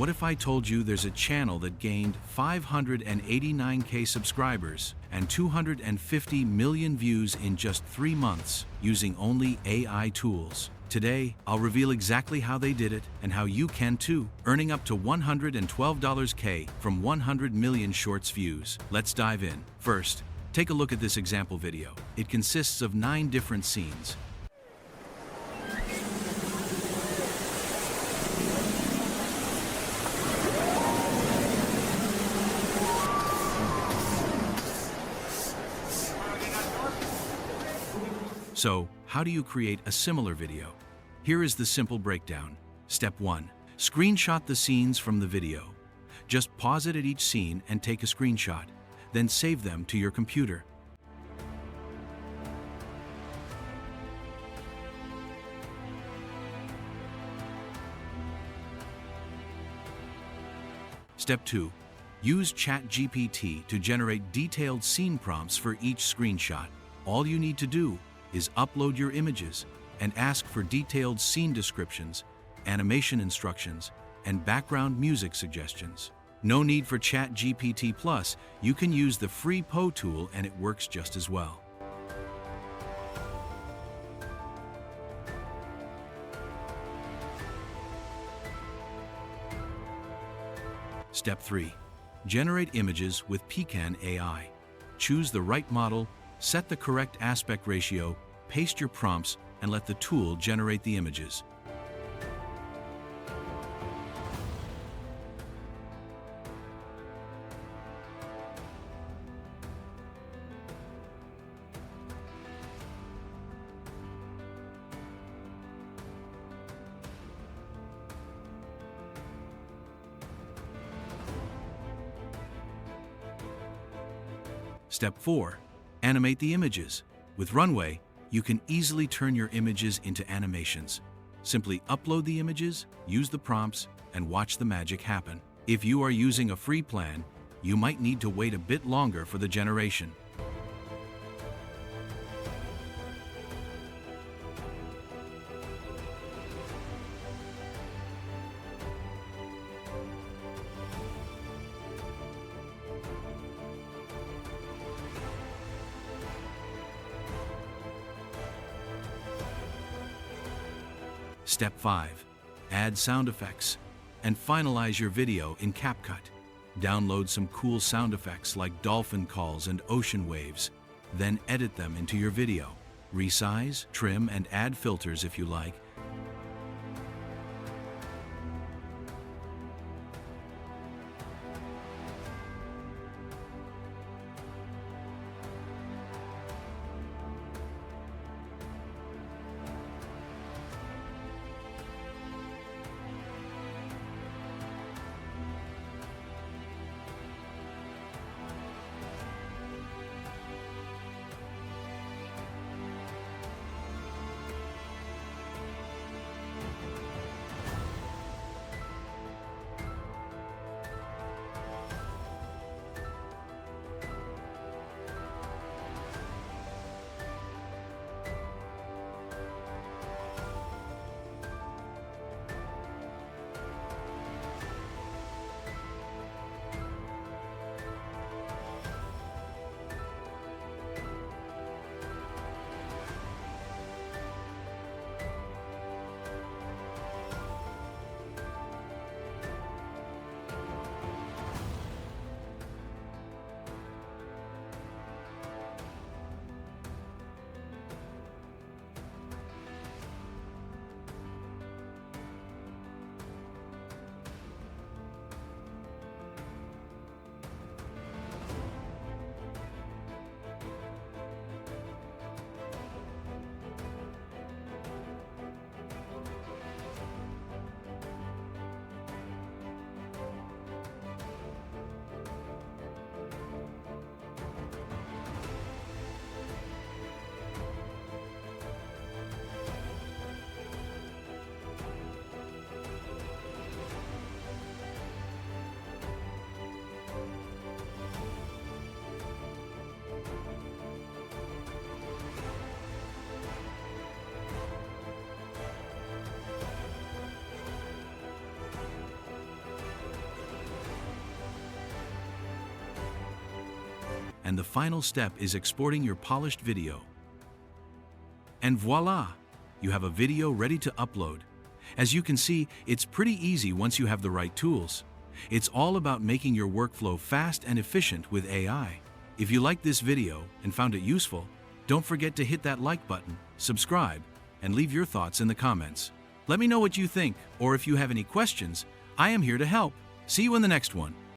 What if I told you there's a channel that gained 589K subscribers and 250 million views in just 3 months using only AI tools? Today, I'll reveal exactly how they did it and how you can too, earning up to $112K from 100 million shorts views. Let's dive in. First, take a look at this example video. It consists of 9 different scenes. So, how do you create a similar video? Here is the simple breakdown. Step 1. Screenshot the scenes from the video. Just pause it at each scene and take a screenshot. Then save them to your computer. Step 2. Use ChatGPT to generate detailed scene prompts for each screenshot. All you need to do is upload your images and ask for detailed scene descriptions, animation instructions, and background music suggestions. No need for ChatGPT Plus, you can use the free Poe tool and it works just as well. Step 3. Generate images with Pican AI. Choose the right model, set the correct aspect ratio, paste your prompts, and let the tool generate the images. Step 4. Animate the images. With Runway, you can easily turn your images into animations. Simply upload the images, use the prompts, and watch the magic happen. If you are using a free plan, you might need to wait a bit longer for the generation. Step 5. Add sound effects and finalize your video in CapCut. Download some cool sound effects like dolphin calls and ocean waves, then edit them into your video. Resize, trim, and add filters if you like. and the final step is exporting your polished video. And voila! You have a video ready to upload. As you can see, it's pretty easy once you have the right tools. It's all about making your workflow fast and efficient with AI. If you liked this video and found it useful, don't forget to hit that like button, subscribe, and leave your thoughts in the comments. Let me know what you think, or if you have any questions, I am here to help. See you in the next one.